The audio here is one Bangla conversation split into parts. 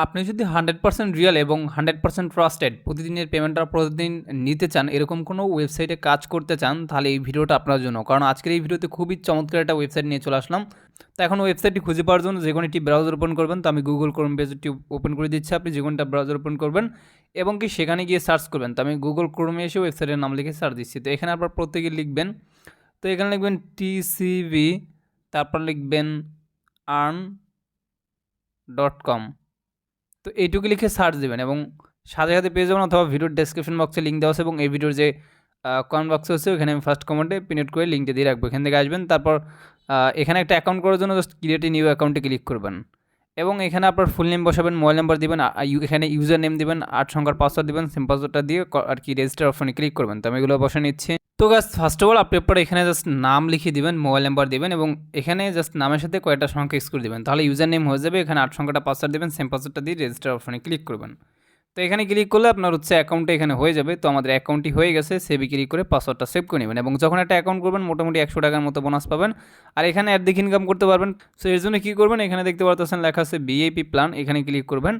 আপনি যদি 100% রিয়াল এবং 100% ট্রাস্টেড প্রতিদিনের পেমেন্টটা প্রতিদিন নিতে চান, এরকম কোনো ওয়েবসাইটে কাজ করতে চান, তাহলে এই ভিডিওটা আপনার জন্য। কারণ আজকের এই ভিডিওতে খুবই চমৎকার একটা ওয়েবসাইট নিয়ে চলে আসলাম। তো এখন ওয়েবসাইটটি খুঁজে পাওয়ার জন্য যে কোনো একটি ব্রাউজার ওপেন করবেন। তো আমি গুগল ক্রোম পেজটি ওপেন করে দিচ্ছি, আপনি যে কোনোটা ব্রাউজার ওপেন করবেন এবং কি সেখানে গিয়ে সার্চ করবেন। তো আমি গুগল ক্রোমে এসে ওয়েবসাইটের নাম লিখে সার্চ দিচ্ছি। তো এখানে আপনার প্রত্যেকে লিখবেন, তো এখানে লিখবেন TCV, তারপর লিখবেন earn.com। তো এইটুকু লিখে সার্চ দেবেন এবং সাথে সাথে পেয়ে যাবেন, অথবা ভিডিওর ডেসক্রিপশন বক্সে লিঙ্ক দেওয়া আছে এবং এই ভিডিওর যে কমেন্ট বক্স আছে ওখানে আমি ফার্স্ট কমেন্টে পিন করে লিঙ্কটা দিয়ে রাখবো। এখান থেকে আসবেন, তারপর এখানে একটা অ্যাকাউন্ট করার জন্য জাস্ট ক্রিয়েট এ নিউ অ্যাকাউন্টে ক্লিক করবেন এবং এখানে আপনার ফুল নেম বসাবেন, মোবাইল নাম্বার দিবেন, এখানে ইউজার নেম দিবেন, 8 সংখ্যার পাসওয়ার্ড দিবেন, সিম পাসওয়ার্ডটা দিয়ে আর কি রেজিস্টার অপশনে ক্লিক করবেন। তো আমি এগুলো বসে নিচ্ছি। তো গাছ ফার্স্ট অফ অল আপনি আপনার এখানে জাস্ট নাম লিখে দিবেন, মোবাইল নাম্বার দিবেন এবং এখানে জাস্ট নামের সাথে কয়েকটা সংখ্যা এক্স করে দেবেন, তাহলে ইউজার নেম হয়ে যাবে। এখানে 8 সংখ্যাটা পাসওয়ার্ড দেবেন, সেম পাসওয়ার্ডটা দিয়ে রেজিস্টার অপশনে ক্লিক করবেন। তো এখানে ক্লিক করলে আপনার হচ্ছে অ্যাকাউন্টটা এখানে হয়ে যাবে। তো আমাদের অ্যাকাউন্টটি হয়ে গেছে, সেভে ক্লিক করে পাসওয়ার্ডটা সেভ করে নেবেন এবং যখন একটা অ্যাকাউন্ট করবেন মোটামুটি 100 টাকার মতো বোনাস পাবেন। আর এখানে অ্যাড দেখে ইনকাম করতে পারবেন। সো এর জন্য কী করবেন, এখানে দেখতে পাচ্ছেন লেখা আছে ভিআইপি প্ল্যান, এখানে ক্লিক করবেন।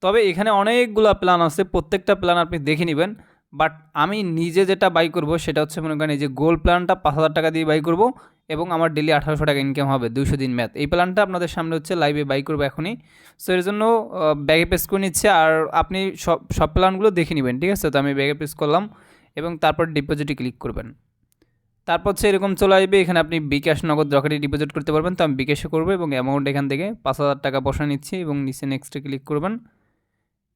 তবে এখানে অনেকগুলো প্ল্যান আছে, প্রত্যেকটা প্ল্যান আপনি দেখে নেবেন। বাট আমি নিজে যেটা বাই করব সেটা হচ্ছে মনে করেন এই যে গোল্ড প্ল্যানটা 5000 টাকা দিয়ে বাই করব এবং আমার ডেলি 1800 টাকা ইনকাম হবে 200 দিন ম্যাথ। এই প্ল্যানটা আপনাদের সামনে হচ্ছে লাইভে বাই করবো এখনই। সো এর জন্য ব্যাগে পেস করে নিচ্ছে আর আপনি সব প্ল্যানগুলো দেখে নেবেন, ঠিক আছে। তো আমি ব্যাগে পেস করলাম এবং তারপর ডিপোজিটে ক্লিক করবেন। তারপর হচ্ছে এরকম চলে আসবে, এখানে আপনি বিকাশ নগদ রকেটে ডিপোজিট করতে পারবেন। তো আমি বিকাশে করবো এবং অ্যামাউন্ট এখান থেকে 5000 টাকা বসা নিচ্ছি এবং নিচে নেক্সটে ক্লিক করবেন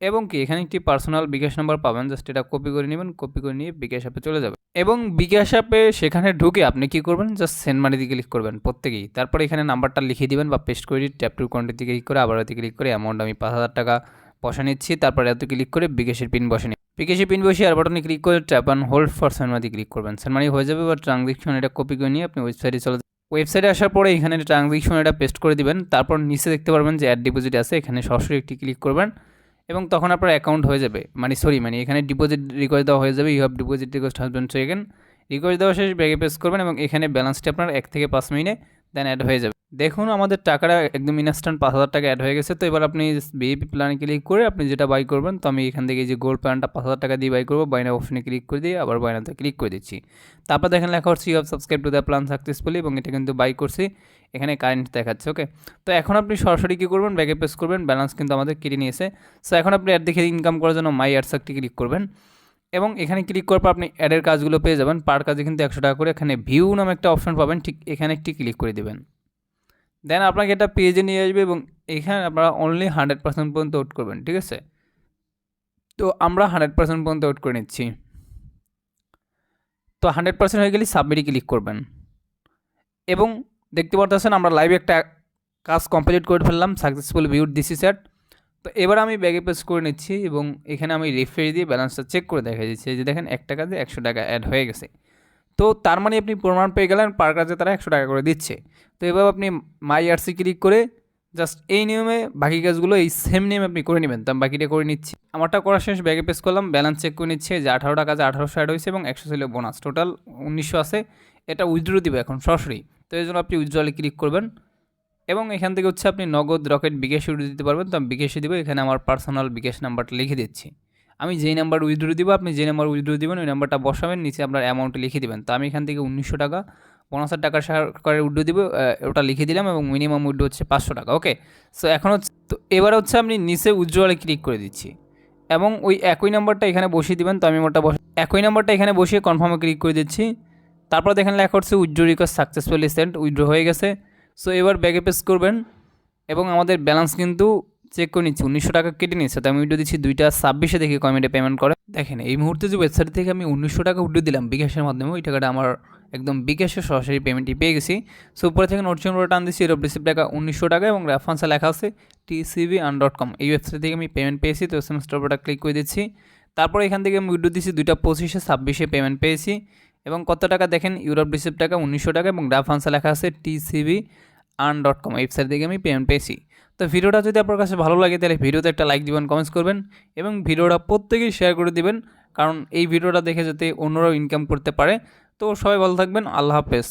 এবং কি এখানে একটি পার্সোনাল বিকাশ নাম্বার পাবেন, জাস্ট এটা কপি করে নেবেন, কপি করে নিয়ে বিকাশ অ্যাপে চলে যাবে এবং বিকাশ অ্যাপে সেখানে ঢুকে আপনি কি করবেন, জাস্ট সেন্ড মানিতে ক্লিক করবেন প্রত্যেকেই। তারপরে এখানে নাম্বারটা লিখে দিবেন বা পেস্ট করে ট্যাপ টু কন্টিতে ক্লিক করে আবার এতে ক্লিক করে অ্যামাউন্ট আমি 5000 টাকা বসা নিচ্ছি। তারপর এত ক্লিক করে বিকাশের পিন বসে নিই, বিকাশের পিন বসে আর বাটনে ক্লিক করে tap and hold for send money click করবেন। সেন্ড মানি হয়ে যাবে বা ট্রানজ্যাকশন এটা কপি করে নিয়ে আপনি ওয়েবসাইটে চলে যাবেন। ওয়েবসাইটে আসার পরে এখানে ট্রানজ্যাকশন এটা পেস্ট করে দিবেন। তারপর নিচে দেখতে পারবেন যে অ্যাড ডিপোজিট আছে, এখানে সরাসরি একটি ক্লিক করবেন এবং তখন আপনার অ্যাকাউন্ট হয়ে যাবে, মানে এখানে ডিপোজিট রিকোয়েস্ট দেওয়া হয়ে যাবে। You have deposit request husband. So এখানে রিকোয়েস্ট দেওয়া শেষ, ব্যাগে প্রেস করবেন এবং এখানে ব্যালেন্সটি আপনার 1 থেকে 5 মিনিটে দেন অ্যাড হয়ে যাবে। দেখুন আমাদের টাকাটা একদম ইনস্ট্যান্ট 5000 টাকা অ্যাড হয়ে গেছে। তো এবার আপনি ভিআইপি প্ল্যানে ক্লিক করে আপনি যেটা বাই করবেন, তো আমি এখান থেকে যে গোল্ড প্ল্যানটা 5000 টাকা দিয়ে বাই করবো, বাইনা অপশনে ক্লিক করে দিয়ে আবার বাইনাতে ক্লিক করে দিচ্ছি। তারপর দেখেন লেখা হচ্ছে you have subscribe to the plan successfully এবং এটা কিন্তু বাই করছি, এখানে কারেন্ট দেখাচ্ছে। ওকে, তো এখন আপনি সরাসরি কী করবেন, ব্যাগে প্রেস করবেন, ব্যালেন্স কিন্তু আমাদের কেটে নিয়েছে। সো এখন আপনি অ্যাড দেখে ইনকাম করার জন্য মাই অ্যাডস একটি ক্লিক করবেন এবং এখানে ক্লিক করার পর আপনি অ্যাডের কাজগুলো পেয়ে যাবেন। পার কাজে কিন্তু 100 টাকা করে। এখানে ভিউ নামে একটা অপশন পাবেন, ঠিক এখানে একটি ক্লিক করে দেবেন। দেন আপনাকে এটা পেজে নিয়ে আসবে এবং এখানে আপনারা অনলি 100% পর্যন্ত ওয়েট করবেন, ঠিক আছে। তো আমরা 100% পর্যন্ত ওয়েট করে নিচ্ছি। তো 100% হয়ে গেলে সাবমিটে ক্লিক করবেন এবং দেখতে পাচ্ছেন আমরা লাইভে একটা কাজ কমপ্লিট করে ফেললাম, successful viewed this is ad. তো এবার আমি ব্যাগে পেস করে নিচ্ছি এবং এখানে আমি রিফ্রেশ দিয়ে ব্যালেন্সটা চেক করে দেখা দিচ্ছি যে দেখেন 1 টাকা দিয়ে 100 টাকা অ্যাড হয়ে গেছে। তো তার মানে আপনি প্রমাণ পেয়ে গেলেন পার কাজে তারা 100 টাকা করে দিচ্ছে। তো এবার আপনি মাই আরসি ক্লিক করে জাস্ট এই নিয়মে বাকি কাজগুলো এই সেম নিয়মে আপনি করে নেবেন। তো আমি বাকিটা করে নিচ্ছি। আমারটা করা শেষ, ব্যাগে পেস করলাম, ব্যালেন্স চেক করে নিচ্ছে যে 18 টাকা যে 1800 অ্যাড হয়েছে এবং 100 ছিল বোনাস, টোটাল 1900 আছে। এটা উইথড্র দিবে এখন সরাসরি। তো এই জন্য আপনি উইথড্রলে ক্লিক করবেন এবং এখান থেকে হচ্ছে আপনি নগদ রকেট বিকাশে উইথড্র দিতে পারবেন। তো আমি বিকাশে দিব, এখানে আমার পার্সোনাল বিকাশ নাম্বারটা লিখে দিচ্ছি। আমি যেই নাম্বার উইথড্র দিব, আপনি যে নাম্বার উইথড্র দিবেন ওই নাম্বারটা বসাবেন, নিচে আপনার অ্যামাউন্ট লিখে দিবেন। তো আমি এখান থেকে 1900 টাকা 5000 টাকার করে উইথড্র দিব, ওটা লিখে দিলাম এবং মিনিমাম উইথড্র হচ্ছে 500 টাকা। ওকে, সো এখন হচ্ছে, তো এবার হচ্ছে আপনি নিচে উইথড্রলে ক্লিক করে দিচ্ছি এবং ওই একই নাম্বারটা এখানে বসিয়ে দিবেন। তো আমি ওটা একই নাম্বারটা এখানে বসিয়ে কনফার্মে ক্লিক করে দিচ্ছি। তারপর দেখেন লেখা হচ্ছে withdraw request successfully send, withdraw হয়ে গেছে। সো এবার ব্যাগে পেস করবেন এবং আমাদের ব্যালেন্স কিন্তু চেক করে নিচ্ছি, 1900 টাকা কেটে নিচ্ছে। তো আমি উইথড্র দিচ্ছি 2:26 দেখি কমেন্টে পেমেন্ট করে। দেখেন এই মুহূর্তে যে ওয়েবসাইট থেকে আমি 1900 টাকা উইথড্র দিলাম বিকাশের মাধ্যমে, ওই টাকাটা আমার একদম বিকাশের সরাসরি পেমেন্টই পেয়ে গেছি। সো উপরে থেকে নোটিফিকেশন টান দিচ্ছি, এর রিসিভ টাকা 1900 টাকা এবং রেফারেন্সে লেখা আছে TCV.com। এই ওয়েবসাইট থেকে আমি পেমেন্ট পেয়েছি। তো এসএমএসটার উপরটা ক্লিক করে দিচ্ছি। তারপর এখান থেকে আমি উইথড্র দিচ্ছি 2:25 পেমেন্ট পেয়েছি এবং কত টাকা দেখেন, ইউরোপ রিসিভ টাকা 1900 টাকা এবং রেফারেন্সে লেখা আছে TCV.com। ওয়েবসাইট থেকে আমি পেমেন্ট পেয়েছি। তো ভিডিওটা যদি আপনার কাছে ভালো লাগে তাহলে ভিডিওতে একটা লাইক দিবেন, কমেন্টস করবেন এবং ভিডিওটা প্রত্যেকেই শেয়ার করে দিবেন, কারণ এই ভিডিওটা দেখে যাতে অন্যরাও ইনকাম করতে পারে। তো সবাই ভালো থাকবেন, আল্লাহ হাফেজ।